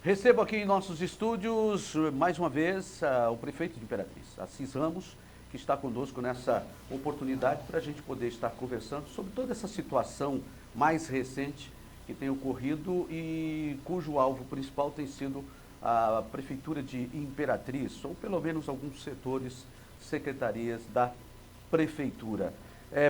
Recebo aqui em nossos estúdios, mais uma vez, o prefeito de Imperatriz, Assis Ramos, que está conosco nessa oportunidade para a gente poder estar conversando sobre toda essa situação mais recente que tem ocorrido e cujo alvo principal tem sido a Prefeitura de Imperatriz, ou pelo menos alguns setores, secretarias da Prefeitura.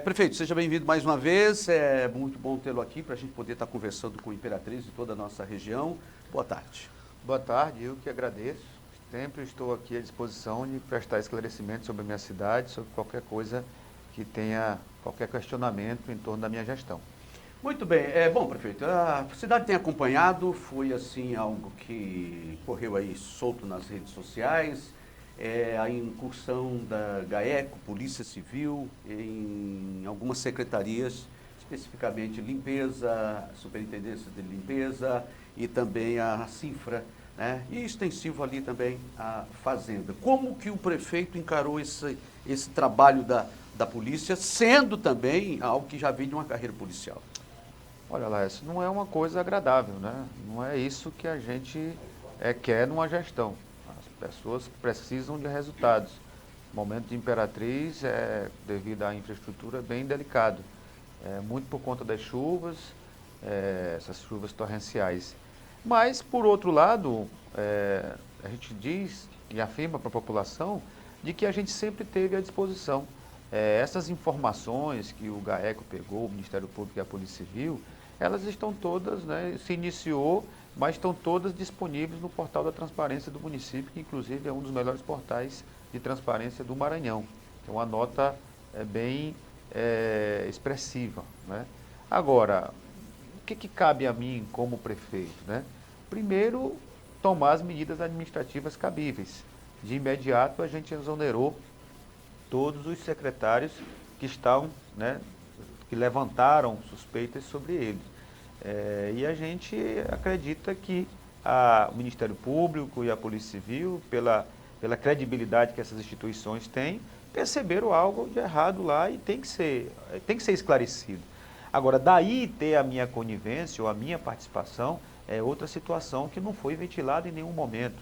Prefeito, seja bem-vindo mais uma vez, é muito bom tê-lo aqui para a gente poder estar conversando com Imperatriz e toda a nossa região. Boa tarde. Boa tarde, eu que agradeço. Sempre estou aqui à disposição de prestar esclarecimentos sobre a minha cidade, sobre qualquer coisa que tenha qualquer questionamento em torno da minha gestão. Muito bem, bom, prefeito, a cidade tem acompanhado, foi assim algo que correu aí solto nas redes sociais, a incursão da GAECO, Polícia Civil, em algumas secretarias, especificamente limpeza, Superintendência de Limpeza e também a Cifra, né? E extensivo ali também a Fazenda. Como que o prefeito encarou esse trabalho da polícia, sendo também algo que já vem de uma carreira policial? Olha lá, isso não é uma coisa agradável, né? Não é isso que a gente quer numa gestão. As pessoas precisam de resultados. O momento de Imperatriz, devido à infraestrutura, é bem delicado. Muito por conta das chuvas, essas chuvas torrenciais. Mas, por outro lado, a gente diz e afirma para a população de que a gente sempre teve à disposição. Essas informações que o GAECO pegou, o Ministério Público e a Polícia Civil, elas estão todas, né, se iniciou, mas estão todas disponíveis no portal da transparência do município, que inclusive é um dos melhores portais de transparência do Maranhão. É uma nota bem expressiva, né? Agora, o que cabe a mim como prefeito, né? Primeiro, tomar as medidas administrativas cabíveis. De imediato, a gente exonerou todos os secretários que estão, né, que levantaram suspeitas sobre eles. E a gente acredita que o Ministério Público e a Polícia Civil, pela credibilidade que essas instituições têm, perceberam algo de errado lá e tem que ser esclarecido. Agora, daí ter a minha conivência ou a minha participação é outra situação que não foi ventilada em nenhum momento.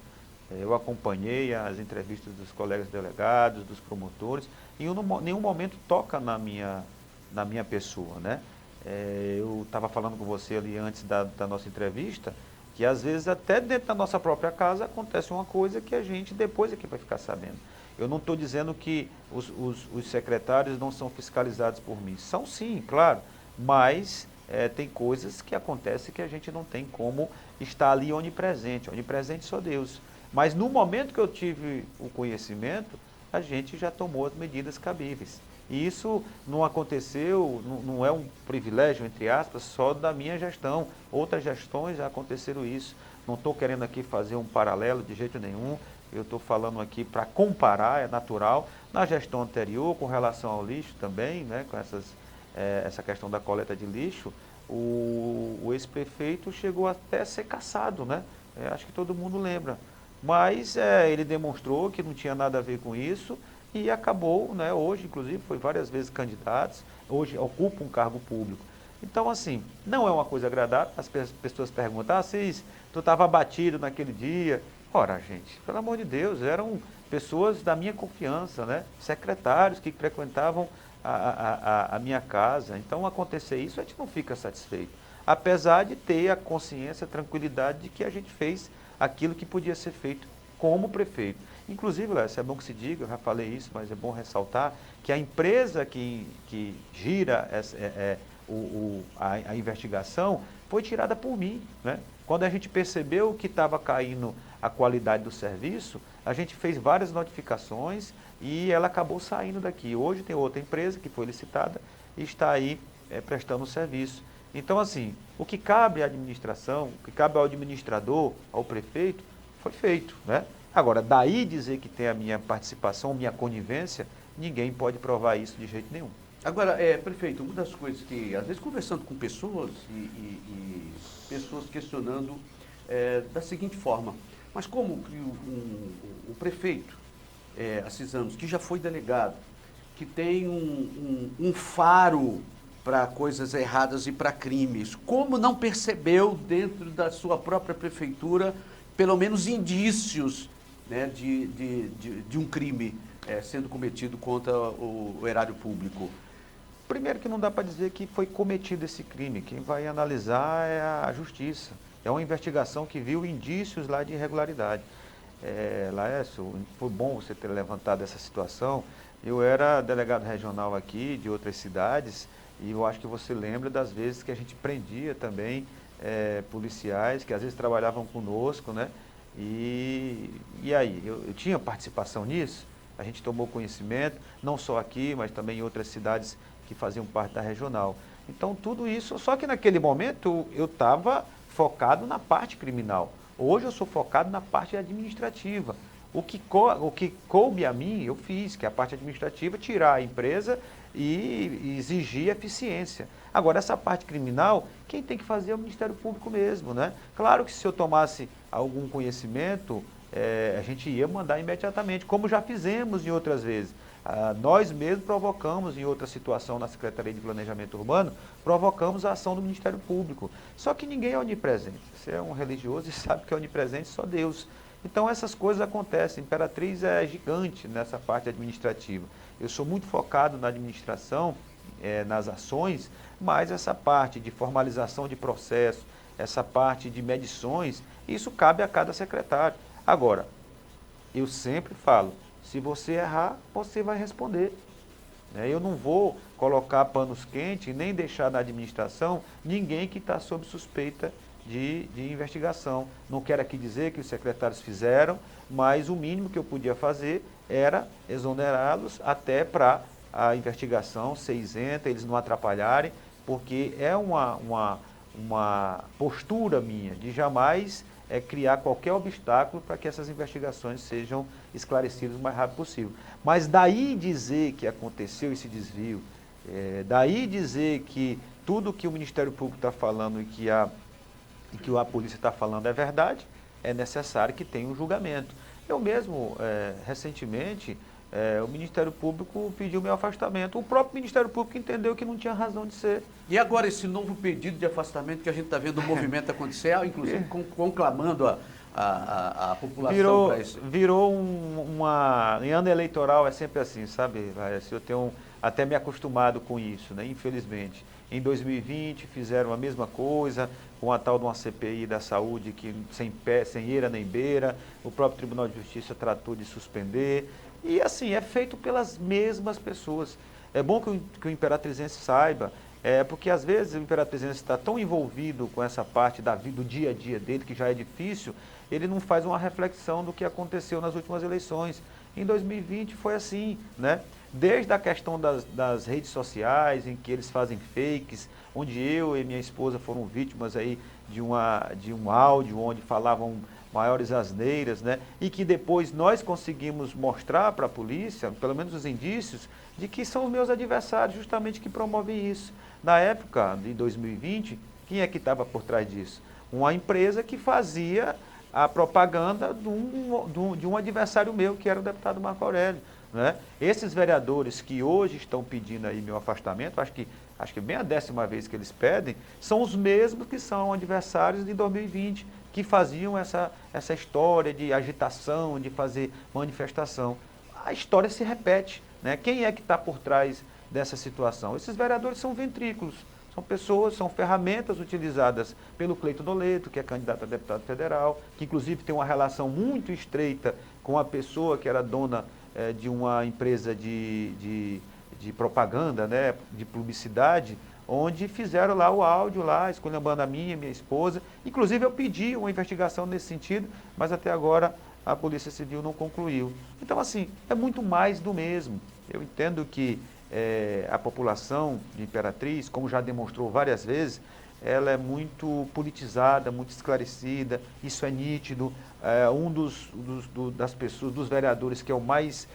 Eu acompanhei as entrevistas dos colegas delegados, dos promotores, e em nenhum momento toca na minha pessoa, né? Eu estava falando com você ali antes da nossa entrevista, que às vezes até dentro da nossa própria casa acontece uma coisa que a gente depois é que vai ficar sabendo. Eu não estou dizendo que os secretários não são fiscalizados por mim. São sim, claro, mas tem coisas que acontecem que a gente não tem como estar ali onipresente. Onipresente só Deus. Mas no momento que eu tive o conhecimento, a gente já tomou as medidas cabíveis. E isso não aconteceu, não é um privilégio, entre aspas, só da minha gestão. Outras gestões já aconteceram isso. Não estou querendo aqui fazer um paralelo de jeito nenhum. Eu estou falando aqui para comparar, é natural. Na gestão anterior, com relação ao lixo também, né, com essa questão da coleta de lixo, o ex-prefeito chegou até a ser cassado, né? Acho que todo mundo lembra. Mas ele demonstrou que não tinha nada a ver com isso e acabou, né, hoje, inclusive, foi várias vezes candidato, hoje ocupa um cargo público. Então, assim, não é uma coisa agradável. As pessoas perguntam, Assis, tu estava abatido naquele dia. Ora, gente, pelo amor de Deus, eram pessoas da minha confiança, né? Secretários que frequentavam a minha casa. Então, acontecer isso, a gente não fica satisfeito. Apesar de ter a consciência, a tranquilidade de que a gente fez aquilo que podia ser feito como prefeito. Inclusive, Léo, é bom que se diga, eu já falei isso, mas é bom ressaltar, que a empresa que gira a investigação foi tirada por mim, né? Quando a gente percebeu que estava caindo a qualidade do serviço, a gente fez várias notificações e ela acabou saindo daqui. Hoje tem outra empresa que foi licitada e está aí prestando o serviço. Então, assim, o que cabe à administração, o que cabe ao administrador, ao prefeito, foi feito, né? Agora, daí dizer que tem a minha participação, minha conivência, ninguém pode provar isso de jeito nenhum. Agora, prefeito, uma das coisas que, às vezes, conversando com pessoas e pessoas questionando da seguinte forma, mas como que o prefeito, Assis Ramos, que já foi delegado, que tem um faro para coisas erradas e para crimes, como não percebeu dentro da sua própria prefeitura pelo menos indícios, né, de um crime sendo cometido contra o erário público? Primeiro que não dá para dizer que foi cometido esse crime, quem vai analisar é a justiça. É uma investigação que viu indícios lá de irregularidade. Laércio, foi bom você ter levantado essa situação. Eu era delegado regional aqui de outras cidades e eu acho que você lembra das vezes que a gente prendia também policiais que às vezes trabalhavam conosco, né? E aí, eu tinha participação nisso? A gente tomou conhecimento, não só aqui, mas também em outras cidades que faziam parte da regional. Então, tudo isso, só que naquele momento eu estava focado na parte criminal. Hoje eu sou focado na parte administrativa. O que coube a mim, eu fiz, que é a parte administrativa, tirar a empresa e exigir eficiência. Agora, essa parte criminal, quem tem que fazer é o Ministério Público mesmo, né? Claro que se eu tomasse algum conhecimento, a gente ia mandar imediatamente, como já fizemos em outras vezes. Nós mesmos provocamos em outra situação na Secretaria de Planejamento Urbano, provocamos a ação do Ministério Público. Só que ninguém é onipresente. Você é um religioso e sabe que é onipresente só Deus. Então essas coisas acontecem. Imperatriz é gigante nessa parte administrativa. Eu sou muito focado na administração, nas ações, mas essa parte de formalização de processo, essa parte de medições, isso cabe a cada secretário. Agora, eu sempre falo, se você errar, você vai responder. Eu não vou colocar panos quentes e nem deixar na administração ninguém que está sob suspeita de investigação. Não quero aqui dizer que os secretários fizeram, mas o mínimo que eu podia fazer era exonerá-los até para a investigação ser isenta, eles não atrapalharem, porque é uma postura minha de jamais criar qualquer obstáculo para que essas investigações sejam esclarecidas o mais rápido possível. Mas daí dizer que aconteceu esse desvio, daí dizer que tudo que o Ministério Público está falando e que a polícia está falando é verdade, é necessário que tenha um julgamento. Eu mesmo, recentemente, o Ministério Público pediu meu afastamento. O próprio Ministério Público entendeu que não tinha razão de ser. E agora esse novo pedido de afastamento que a gente está vendo o movimento acontecer, inclusive conclamando a população para isso? Virou em ano eleitoral é sempre assim, sabe? Eu tenho até me acostumado com isso, né? Infelizmente. Em 2020 fizeram a mesma coisa, com a tal de uma CPI da saúde que sem eira nem beira, o próprio Tribunal de Justiça tratou de suspender. E assim, é feito pelas mesmas pessoas. É bom que o imperatrizense saiba, porque às vezes o imperatrizense está tão envolvido com essa parte da vida, do dia a dia dele, que já é difícil, ele não faz uma reflexão do que aconteceu nas últimas eleições. Em 2020 foi assim, né? Desde a questão das redes sociais, em que eles fazem fakes, onde eu e minha esposa foram vítimas aí de um áudio onde falavam maiores asneiras, né? E que depois nós conseguimos mostrar para a polícia, pelo menos os indícios, de que são os meus adversários justamente que promovem isso. Na época de 2020, quem é que estava por trás disso? Uma empresa que fazia a propaganda de um adversário meu, que era o deputado Marco Aurélio, né? Esses vereadores que hoje estão pedindo aí meu afastamento, acho que bem a 10ª vez que eles pedem, são os mesmos que são adversários de 2020, que faziam essa história de agitação, de fazer manifestação. A história se repete, né? Quem é que está por trás dessa situação? Esses vereadores são ventrículos, são pessoas, são ferramentas utilizadas pelo Cleiton Doleto, que é candidato a deputado federal, que inclusive tem uma relação muito estreita com a pessoa que era dona de uma empresa de propaganda, né? De publicidade, onde fizeram lá o áudio, esculhambando a minha esposa. Inclusive eu pedi uma investigação nesse sentido, mas até agora a Polícia Civil não concluiu. Então, assim, é muito mais do mesmo. Eu entendo que a população de Imperatriz, como já demonstrou várias vezes, ela é muito politizada, muito esclarecida, isso é nítido. Das pessoas, dos vereadores que é o mais,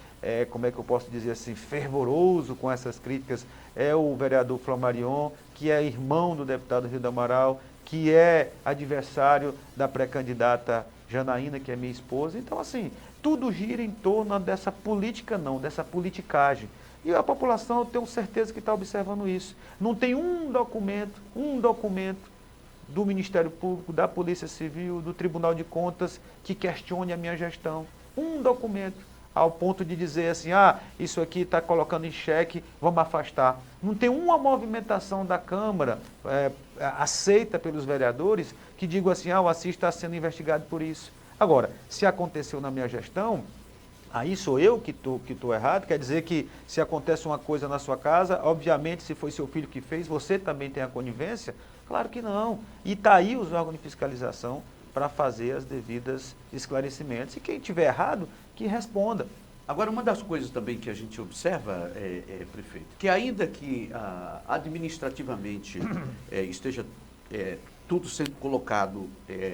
como é que eu posso dizer assim, fervoroso com essas críticas, é o vereador Flamarion, que é irmão do deputado Rio do Amaral, que é adversário da pré-candidata Janaína, que é minha esposa. Então, assim, tudo gira em torno dessa política, dessa politicagem. E a população, eu tenho certeza que está observando isso. Não tem um documento do Ministério Público, da Polícia Civil, do Tribunal de Contas, que questione a minha gestão. Um documento, ao ponto de dizer assim, isso aqui está colocando em xeque, vamos afastar. Não tem uma movimentação da Câmara aceita pelos vereadores que diga assim, o Assis está sendo investigado por isso. Agora, se aconteceu na minha gestão, aí sou eu que estou errado, quer dizer que se acontece uma coisa na sua casa, obviamente se foi seu filho que fez, você também tem a conivência? Claro que não. E está aí os órgãos de fiscalização para fazer as devidas esclarecimentos. E quem tiver errado, que responda. Agora, uma das coisas também que a gente observa, prefeito, que ainda que administrativamente esteja tudo sendo colocado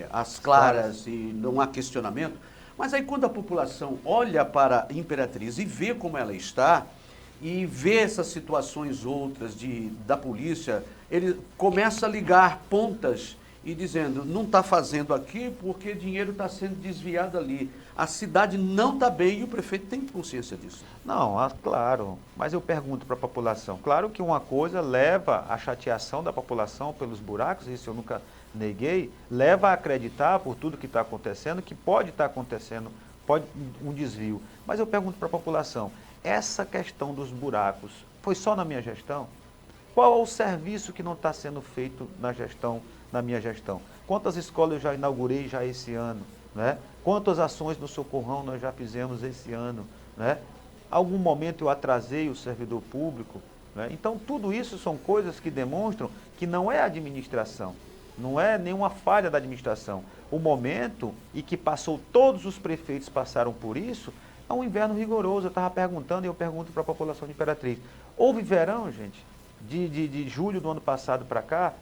às claras e não há questionamento, mas aí quando a população olha para a Imperatriz e vê como ela está, e vê essas situações outras da polícia, ele começa a ligar pontas e dizendo, não está fazendo aqui porque dinheiro está sendo desviado ali. A cidade não está bem e o prefeito tem consciência disso. Não, claro, mas eu pergunto para a população. Claro que uma coisa leva à chateação da população pelos buracos, isso eu nunca neguei, leva a acreditar por tudo que está acontecendo, que pode estar acontecendo, pode um desvio. Mas eu pergunto para a população, essa questão dos buracos foi só na minha gestão? Qual é o serviço que não está sendo feito na minha gestão? Quantas escolas eu já inaugurei já esse ano? Né? Quantas ações no Socorrão nós já fizemos esse ano? Né? Algum momento eu atrasei o servidor público? Né? Então, tudo isso são coisas que demonstram que não é a administração, não é nenhuma falha da administração. O momento em que todos os prefeitos passaram por isso, é um inverno rigoroso. Eu estava perguntando e eu pergunto para a população de Imperatriz. Houve verão, gente, de julho do ano passado para cá,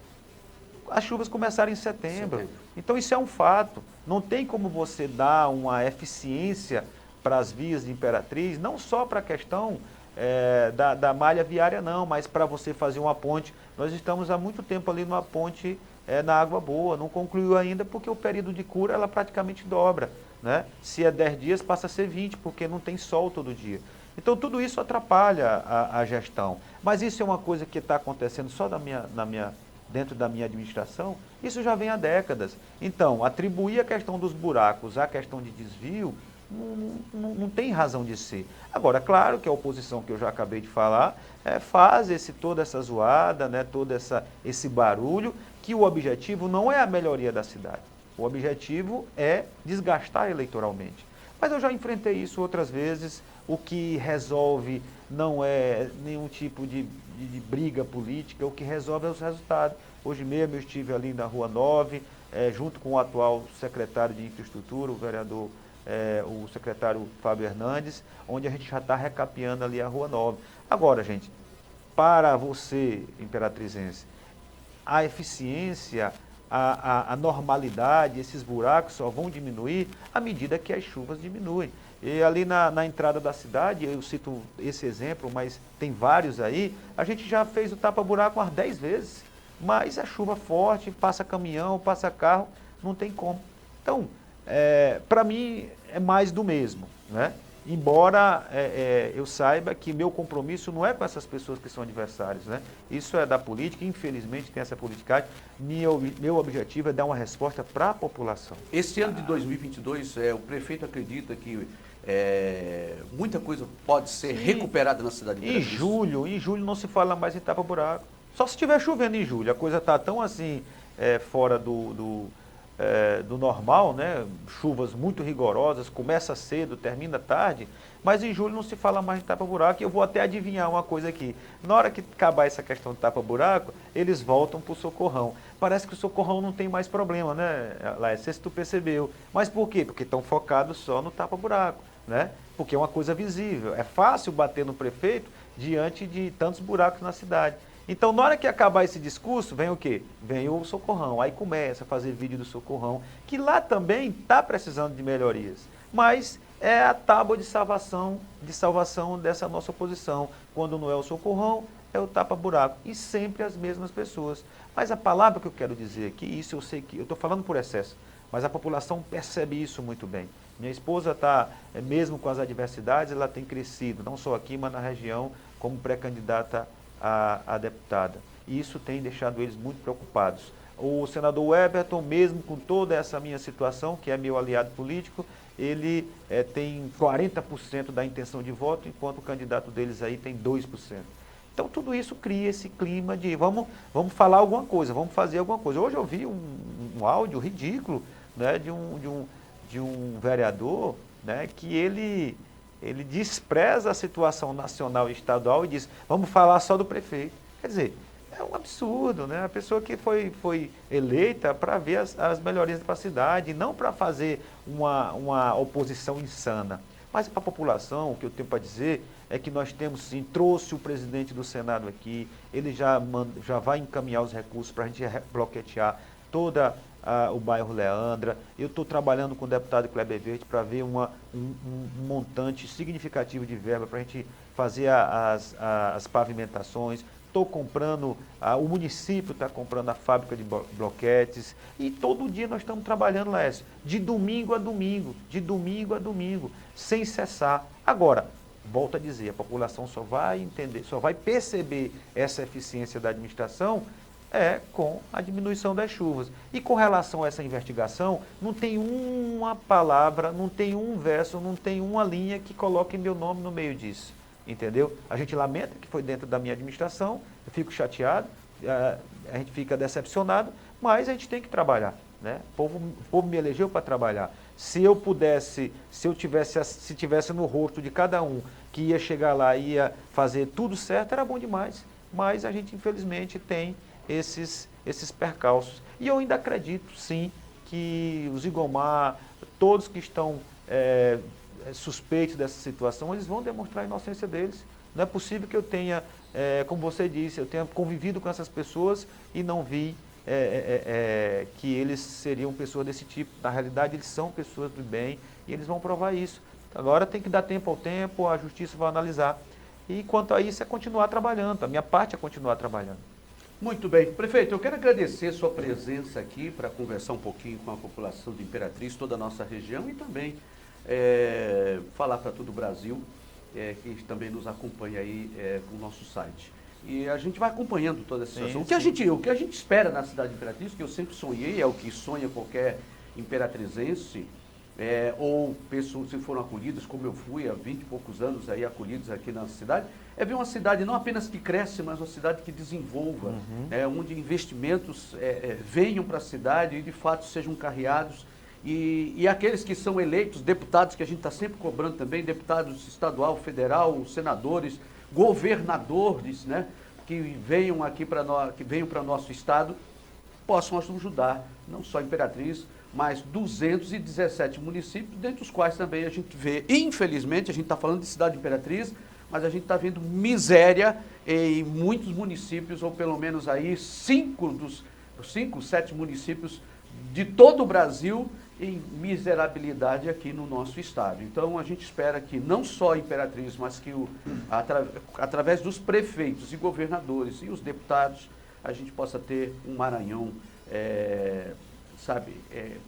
as chuvas começaram em setembro. Então isso é um fato. Não tem como você dar uma eficiência para as vias de Imperatriz, não só para a questão da malha viária não, mas para você fazer uma ponte. Nós estamos há muito tempo ali numa ponte na Água Boa, não concluiu ainda porque o período de cura ela praticamente dobra. Né? Se é 10 dias, passa a ser 20, porque não tem sol todo dia. Então tudo isso atrapalha a gestão. Mas isso é uma coisa que está acontecendo só dentro da minha administração, isso já vem há décadas. Então, atribuir a questão dos buracos à questão de desvio, não tem razão de ser. Agora, claro que a oposição, que eu já acabei de falar, faz toda essa zoada, né, todo esse barulho, que o objetivo não é a melhoria da cidade. O objetivo é desgastar eleitoralmente. Mas eu já enfrentei isso outras vezes. O que resolve não é nenhum tipo de briga política, o que resolve é os resultados. Hoje mesmo eu estive ali na Rua 9, junto com o atual secretário de Infraestrutura, o vereador, o secretário Fábio Hernandes, onde a gente já está recapeando ali a Rua 9. Agora, gente, para você, imperatrizense, a eficiência, a normalidade, esses buracos só vão diminuir à medida que as chuvas diminuem. E ali na entrada da cidade, eu cito esse exemplo, mas tem vários aí, a gente já fez o tapa-buraco umas 10 vezes, mas a chuva forte, passa caminhão, passa carro, não tem como. Então, para mim, é mais do mesmo, né? Embora eu saiba que meu compromisso não é com essas pessoas que são adversários, né? Isso é da política, infelizmente tem essa politicagem. Meu objetivo é dar uma resposta para a população. Esse ano de 2022, o prefeito acredita que muita coisa pode ser recuperada na cidade de Imperatriz? Em julho não se fala mais em tapa-buraco. Só se estiver chovendo em julho, a coisa está tão assim fora do normal, né? Chuvas muito rigorosas, começa cedo, termina tarde, mas em julho não se fala mais de tapa-buraco. E eu vou até adivinhar uma coisa aqui. Na hora que acabar essa questão de tapa-buraco, eles voltam para o Socorrão. Parece que o Socorrão não tem mais problema, né, Laércio? Não sei se tu percebeu. Mas por quê? Porque estão focados só no tapa-buraco, né? Porque é uma coisa visível. É fácil bater no prefeito diante de tantos buracos na cidade. Então, na hora que acabar esse discurso, vem o quê? Vem o Socorrão. Aí começa a fazer vídeo do Socorrão, que lá também está precisando de melhorias. Mas é a tábua de salvação dessa nossa oposição. Quando não é o Socorrão, é o tapa-buraco. E sempre as mesmas pessoas. Mas a palavra que eu quero dizer aqui, isso eu sei que eu estou falando por excesso, mas a população percebe isso muito bem. Minha esposa está, mesmo com as adversidades, ela tem crescido, não só aqui, mas na região, como pré-candidata a deputada. E isso tem deixado eles muito preocupados. o senador Everton, mesmo com toda essa minha situação, que é meu aliado político, ele tem 40% da intenção de voto, enquanto o candidato deles aí tem 2%. Então, tudo isso cria esse clima de vamos falar alguma coisa, vamos fazer alguma coisa. Hoje eu vi um áudio ridículo, né, de um vereador, né, que ele despreza a situação nacional e estadual e diz, vamos falar só do prefeito. Quer dizer, é um absurdo, né? A pessoa que foi eleita para ver as melhorias para a cidade, não para fazer uma oposição insana. Mas para a população, o que eu tenho para dizer é que nós temos sim, trouxe o presidente do Senado aqui, ele já vai encaminhar os recursos para a gente bloquetear toda o bairro Leandra. Eu estou trabalhando com o deputado Kleber Verde para ver um montante significativo de verba para a gente fazer as pavimentações. Estou comprando, o município está comprando a fábrica de bloquetes e todo dia nós estamos trabalhando, Laércio, de domingo a domingo, sem cessar. Agora, volto a dizer, a população só vai entender, só vai perceber essa eficiência da administração com a diminuição das chuvas. E com relação a essa investigação, não tem uma palavra, não tem um verso, não tem uma linha que coloque meu nome no meio disso. Entendeu? A gente lamenta que foi dentro da minha administração, eu fico chateado, a gente fica decepcionado, mas a gente tem que trabalhar, né? O povo me elegeu para trabalhar. Se eu pudesse, se tivesse no rosto de cada um que ia chegar lá e ia fazer tudo certo, era bom demais. Mas a gente, infelizmente, tem esses percalços. E eu ainda acredito, sim, que os Igomar, todos que estão suspeitos dessa situação, eles vão demonstrar a inocência deles. Não é possível que eu tenha, como você disse, eu tenha convivido com essas pessoas e não vi que eles seriam pessoas desse tipo. Na realidade, eles são pessoas do bem e eles vão provar isso. Agora tem que dar tempo ao tempo, a justiça vai analisar. E quanto a isso, é continuar trabalhando. A minha parte é continuar trabalhando. Muito bem. Prefeito, eu quero agradecer sua presença aqui para conversar um pouquinho com a população de Imperatriz, toda a nossa região e também falar para todo o Brasil, que também nos acompanha aí com o nosso site. E a gente vai acompanhando toda essa situação. O que a gente espera na cidade de Imperatriz, que eu sempre sonhei, é o que sonha qualquer imperatrizense, ou pessoas, se foram acolhidas, como eu fui há 20 e poucos anos aí acolhidos aqui na cidade, é ver uma cidade não apenas que cresce, mas uma cidade que desenvolva, onde investimentos venham para a cidade e de fato sejam carreados. E aqueles que são eleitos, deputados, que a gente está sempre cobrando também, deputados estadual, federal, senadores, governadores, né, que venham aqui para nós, que venham para o nosso estado, possam ajudar, não só Imperatriz, mas 217 municípios, dentre os quais também a gente vê, infelizmente, a gente está falando de cidade de Imperatriz, mas a gente está vendo miséria em muitos municípios, ou pelo menos aí 7 municípios de todo o Brasil em miserabilidade aqui no nosso estado. Então a gente espera que não só a Imperatriz, mas que através dos prefeitos e governadores e os deputados, a gente possa ter um Maranhão,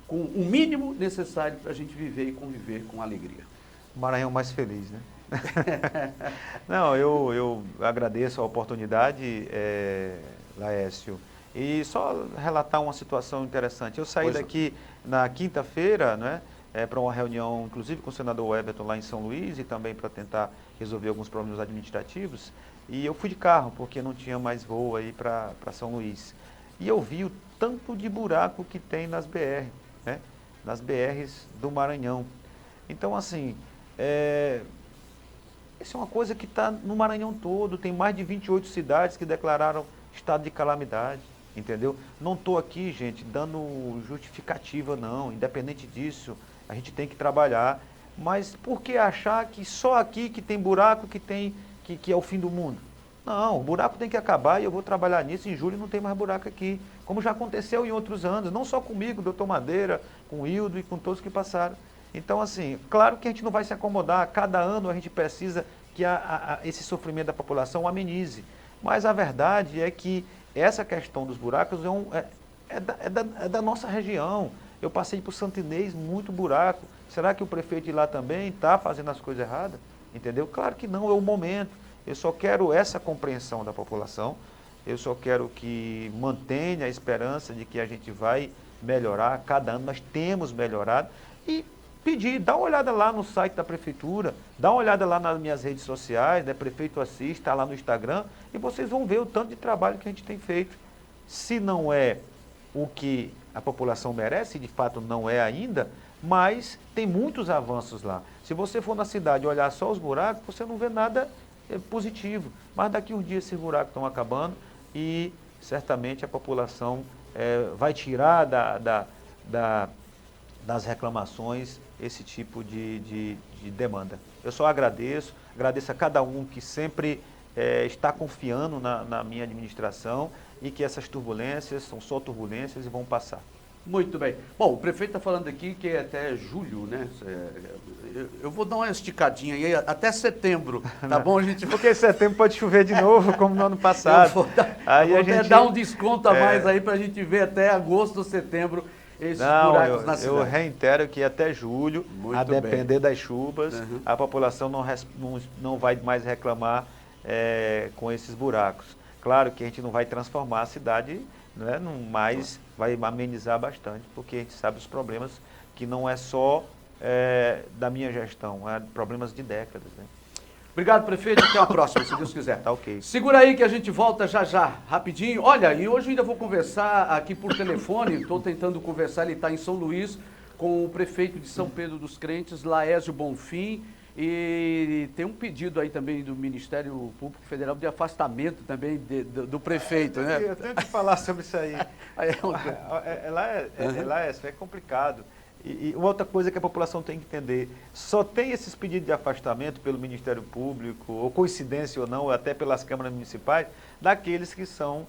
com o mínimo necessário para a gente viver e conviver com alegria. O Maranhão mais feliz, né? Não, eu agradeço a oportunidade, Laércio. E só relatar uma situação interessante. Eu saí daqui na quinta-feira, né, para uma reunião, inclusive com o senador Everton lá em São Luís e também para tentar resolver alguns problemas administrativos. E eu fui de carro, porque não tinha mais voo aí para São Luís. E eu vi o tanto de buraco que tem nas BR, né, nas BRs do Maranhão. Então, assim, isso é uma coisa que está no Maranhão todo. Tem mais de 28 cidades que declararam estado de calamidade. Entendeu? Não estou aqui, gente, dando justificativa, não. Independente disso, a gente tem que trabalhar. Mas por que achar que só aqui que tem buraco, que é o fim do mundo? Não, o buraco tem que acabar e eu vou trabalhar nisso. Em julho não tem mais buraco aqui. Como já aconteceu em outros anos, não só comigo, doutor Madeira, com o Hildo e com todos que passaram. Então, assim, claro que a gente não vai se acomodar. Cada ano a gente precisa que esse sofrimento da população amenize. Mas a verdade é que essa questão dos buracos é da nossa região. Eu passei por Santo Inês, muito buraco. Será que o prefeito de lá também está fazendo as coisas erradas? Entendeu? Claro que não, é o momento. Eu só quero essa compreensão da população eu só quero que mantenha a esperança de que a gente vai melhorar cada ano, nós temos melhorado, e pedir, dá uma olhada lá no site da prefeitura, dá uma olhada lá nas minhas redes sociais, né, Prefeito Assis, está lá no Instagram, e vocês vão ver o tanto de trabalho que a gente tem feito. Se não é o que a população merece, de fato não é ainda, mas tem muitos avanços lá. Se você for na cidade e olhar só os buracos, você não vê nada positivo, mas daqui uns dias esses buracos estão acabando e certamente a população vai tirar das reclamações esse tipo de demanda. Eu só agradeço a cada um que sempre está confiando na minha administração e que essas turbulências são só turbulências e vão passar. Muito bem. Bom, o prefeito está falando aqui que é até julho, né? Eu vou dar uma esticadinha aí, até setembro, tá bom? A gente... Porque em setembro pode chover de novo, como no ano passado. Eu vou dar um desconto a mais aí para a gente ver até agosto ou setembro esses buracos na cidade. Eu reitero que até julho, a depender das chuvas, a população não vai mais reclamar com esses buracos. Claro que a gente não vai transformar a cidade, né, mas vai amenizar bastante, porque a gente sabe os problemas que não é só da minha gestão, é problemas de décadas. Né? Obrigado, prefeito. Até a próxima, se Deus quiser. Tá ok. Segura aí que a gente volta já já, rapidinho. Olha, e hoje ainda vou conversar aqui por telefone, estou tentando conversar, ele está em São Luís, com o prefeito de São Pedro dos Crentes, Laésio Bonfim, e tem um pedido aí também do Ministério Público Federal de afastamento também do prefeito, né? Eu tenho que falar sobre isso aí. Laésio, é complicado. E outra coisa que a população tem que entender, só tem esses pedidos de afastamento pelo Ministério Público, ou coincidência ou não, ou até pelas câmaras municipais, daqueles que são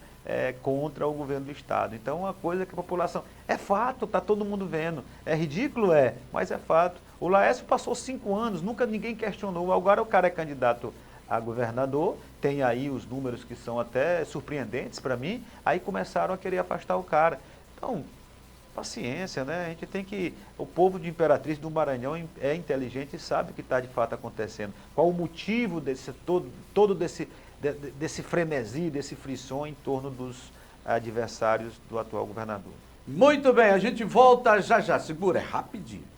contra o governo do Estado. Então, uma coisa que a população... É fato, está todo mundo vendo. É ridículo? Mas é fato. O Laésio passou 5 anos, nunca ninguém questionou. Agora o cara é candidato a governador, tem aí os números que são até surpreendentes para mim, aí começaram a querer afastar o cara. Então... paciência, né? A gente tem que... O povo de Imperatriz do Maranhão é inteligente e sabe o que está de fato acontecendo. Qual o motivo desse frenesi, desse frisson em torno dos adversários do atual governador. Muito bem, a gente volta já já. Segura, é rapidinho.